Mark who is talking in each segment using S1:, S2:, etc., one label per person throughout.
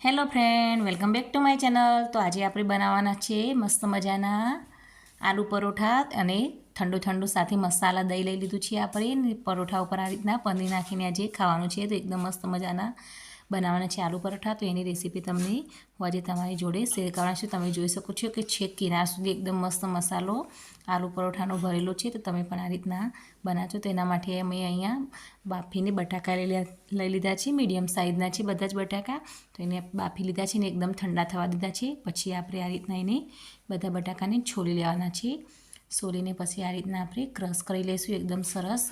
S1: Hello friend, welcome back to my channel. તો આજે આપણે બનાવવાના છે મસ્ત મજાના આલુ પરોઠા અને ઠંડુ ઠંડુ સાથે મસાલા દહીં લઈ લીધું છે આપણે. પરોઠા ઉપર આ રીતના પનીર નાખીને આજે ખાવાનું છે. તો એકદમ મસ્ત મજાના બનાવવાના છે આલુ પરોઠા. તો એની રેસીપી તમને હું આજે તમારી જોડે શેર કરવાનું છું. તમે જોઈ શકો છો કે છેક કિનાર સુધી એકદમ મસ્ત મસાલો આલુ પરોઠાનો ભરેલો છે. તો તમે પણ આ રીતના બનાવજો. તો એના માટે અમે અહીંયા બાફીને બટાકા લઈ લીધા છે. મીડિયમ સાઇઝના છે બધા જ બટાકા. તો એને બાફી લીધા છે ને એકદમ ઠંડા થવા દીધા છે. પછી આપણે આ રીતના એને બધા બટાકાને છોલી લેવાના છે. સોલીને પછી આ રીતના આપણે ક્રશ કરી લઈશું એકદમ સરસ.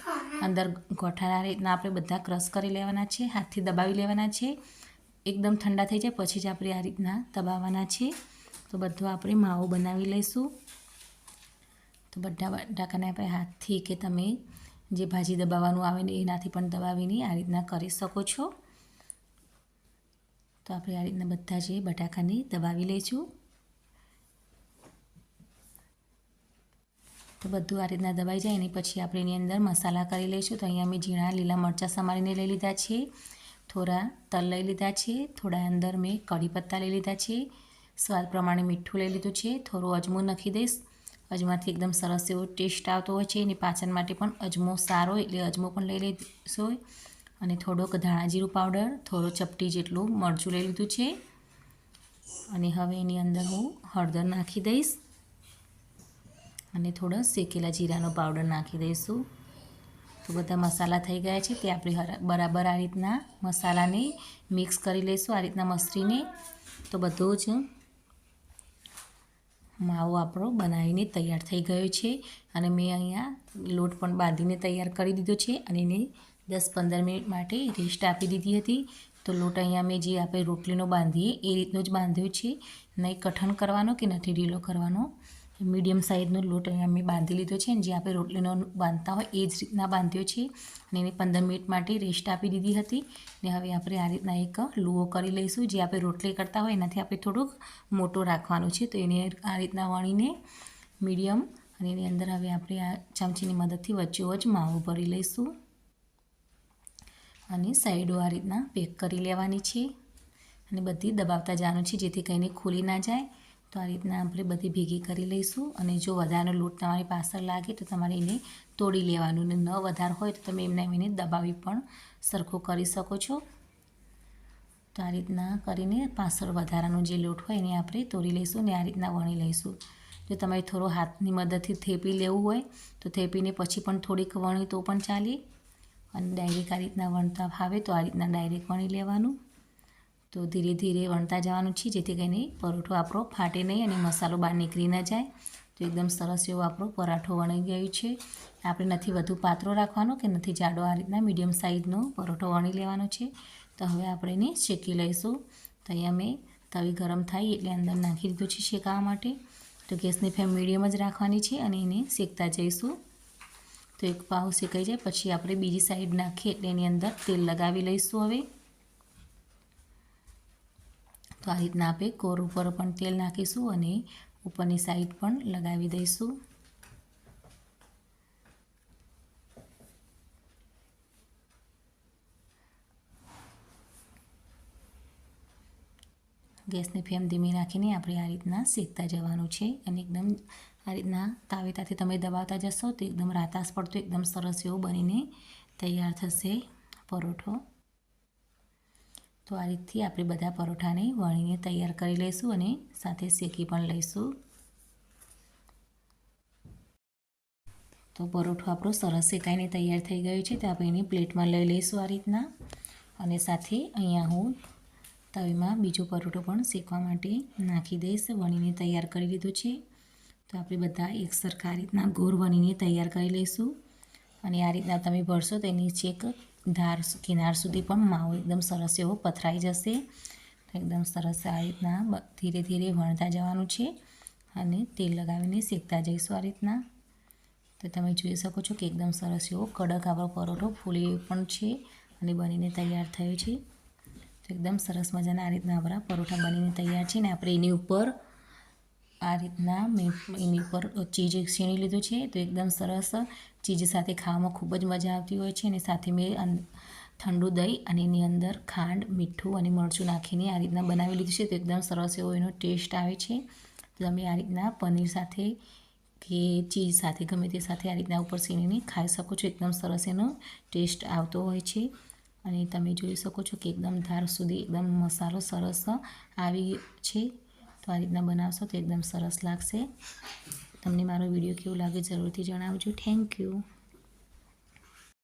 S1: અંદર ગોઠાના રીતના આપણે બધા ક્રશ કરી લેવાના છે. હાથથી દબાવી લેવાના છે. એકદમ ઠંડા થઈ જાય પછી જ આપણે આ રીતના દબાવવાના છે. તો બધો આપણે માવો બનાવી લઈશું. તો બધા બટાકાને આપણે હાથથી કે તમે જે ભાજી દબાવવાનું આવે ને એનાથી પણ દબાવીને આ રીતના કરી શકો છો. તો આપણે આ રીતના બધા જે બટાકાને દબાવી લઈશું. તો બધું આ રીતના દબાઈ જાય એની પછી આપણે એની અંદર મસાલા કરી લઈશું. તો અહીંયા મેં ઝીણા લીલા મરચાં સમારીને લઈ લીધા છે. થોડા તલ લઈ લીધા છે. થોડા અંદર મેં કઢી પત્તા લઈ લીધા છે. સ્વાદ પ્રમાણે મીઠું લઈ લીધું છે. થોડું અજમો નાખી દઈશ. અજમાથી એકદમ સરસ એવો ટેસ્ટ આવતો હોય છે. એની પાચન માટે પણ અજમો સારો એટલે અજમો પણ લઈ લઈશું. અને થોડોક ધાણા જીરું પાવડર, થોડો ચપટી જેટલું મરચું લઈ લીધું છે. અને હવે એની અંદર હું હળદર નાખી દઈશ અને થોડો શેકેલા જીરાનો પાવડર નાખી દઈશું. તો બધા મસાલા થઈ ગયા છે તે આપણે બરાબર આ રીતના મસાલાને મિક્સ કરી લઈશું આ રીતના મસળીને. તો બધો જ માવો આપણો બનાવીને તૈયાર થઈ ગયો છે. અને મેં અહીંયા લોટ પણ બાંધીને તૈયાર કરી દીધો છે અને એને 10-15 મિનિટ માટે રેસ્ટ આપી દીધી હતી. તો લોટ અહીંયા મેં જે આપણે રોટલીનો બાંધીએ એ રીતનો જ બાંધ્યો છે. નહીં કઠણ કરવાનો કે નથી ઢીલો કરવાનો. મીડિયમ સાઇઝનો લોટ અહીંયા મેં બાંધી લીધો છે. જે આપણે રોટલીનો બાંધતા હોય એ જ રીતના બાંધ્યો છે. અને એને 15 મિનિટ માટે રેસ્ટ આપી દીધી હતી. ને હવે આપણે આ રીતના એક લુઓ કરી લઈશું. જે આપણે રોટલી કરતા હોય એનાથી આપણે થોડુંક મોટો રાખવાનું છે. તો એને આ રીતના વણીને મીડિયમ અને એની અંદર હવે આપણે આ ચમચીની મદદથી વચ્ચોવચ્ચ માવો ભરી લઈશું. અને સાઈડો આ રીતના પેક કરી લેવાની છે. અને બધી દબાવતા જવાનું છે જેથી કંઈને ખુલી ના જાય. તો આ રીતના આપણે બધી ભેગી કરી લઈશું. અને જો વધારાનો લોટ તમારી પાછળ લાગે તો તમારે એને તોડી લેવાનું. ને ન વધારે હોય તો તમે એને દબાવી પણ સરખો કરી શકો છો. તો આ રીતના કરીને પાછળ વધારાનો જે લોટ હોય એને આપણે તોડી લઈશું ને આ રીતના વણી લઈશું. જો તમારે થોડો હાથની મદદથી થેપી લેવું હોય તો થેપીને પછી પણ થોડીક વણી તો પણ ચાલે. અને ડાયરેક્ટ આ રીતના વણતા ફાવે તો આ રીતના ડાયરેક્ટ વણી લેવાનું. તો ધીરે ધીરે વણતા જવાનું છે જેથી કરીને પરોઠો આપણો ફાટે નહીં અને મસાલો બહાર નીકળી ન જાય. તો એકદમ સરસ એવો આપણો પરાઠો વણી ગયો છે. આપણે નથી વધુ પાતળો રાખવાનો કે નથી જાડો. આ રીતના મીડિયમ સાઇઝનો પરોઠો વણી લેવાનો છે. તો હવે આપણે એને શેકી લઈશું. તો અહીંયા મેં તવી ગરમ થાય એટલે અંદર નાખી દીધું છે શેકાવા માટે. તો ગેસની ફ્લેમ મીડિયમ જ રાખવાની છે અને એને શેકતા જઈશું. તો એક પાવ શેકાઈ જાય પછી આપણે બીજી સાઈડ નાખીએ એટલે એની અંદર તેલ લગાવી લઈશું. હવે તો આ રીતના આપણે કોર ઉપર પણ તેલ નાખીશું અને ઉપરની સાઈડ પણ લગાવી દઈશું. ગેસની ફ્લેમ ધીમી રાખીને આપણે આ રીતના શેકતા જવાનું છે. અને એકદમ આ રીતના તાવેતાથી તમે દબાવતા જશો તો એકદમ રાતાસ પડતો એકદમ સરસ એવો બનીને તૈયાર થશે પરોઠો. તો આ રીતથી આપણે બધા પરોઠાને વણીને તૈયાર કરી લઈશું અને સાથે શેકી પણ લઈશું. તો પરોઠો આપણો સરસ શેકાઈને તૈયાર થઈ ગયો છે. તો આપણે એને પ્લેટમાં લઈ લઈશું આ રીતના. અને સાથે અહીંયા હું તવીમાં બીજો પરોઠો પણ શેકવા માટે નાખી દઈશ. વણીને તૈયાર કરી લીધો છે. તો આપણે બધા એક સરખા આ રીતના ગોળ વણીને તૈયાર કરી લઈશું. અને આ રીતના તમે ભરશો તો એની છેક ધાર કિનાર સુધી પણ માવો એકદમ સરસ એવો પથરાઈ જશે. તો એકદમ સરસ આ રીતના ધીરે ધીરે વણતા જવાનું છે અને તેલ લગાવીને શેકતા જઈશું આ રીતના. તો તમે જોઈ શકો છો કે એકદમ સરસ એવો કડક આપણો પરોઠો ફૂલી પણ છે અને બનીને તૈયાર થયો છે. તો એકદમ સરસ મજાના આ રીતના આપણા પરોઠા બનીને તૈયાર છે. ને આપણે એની ઉપર આ રીતના મેં એની ઉપર ચીઝ છીણી લીધું છે. તો એકદમ સરસ ચીઝ સાથે ખાવામાં ખૂબ જ મજા આવતી હોય છે. અને સાથે મેં ઠંડુ દહીં અને એની અંદર ખાંડ, મીઠું અને મરચું નાખીને આ રીતના બનાવી લીધું છે. તો એકદમ સરસ એવો એનો ટેસ્ટ આવે છે. તો તમે આ રીતના પનીર સાથે કે ચીઝ સાથે ગમે તે સાથે આ રીતના ઉપર સીણીને ખાઈ શકો છો. એકદમ સરસ એનો ટેસ્ટ આવતો હોય છે. અને તમે જોઈ શકો છો કે એકદમ ધાર સુધી એકદમ મસાલો સરસ આવી છે. તો આ રીતના બનાવશો તો એકદમ સરસ લાગશે. તમને મારો વિડીયો કેવો લાગે જરૂરથી જણાવજો. Thank you.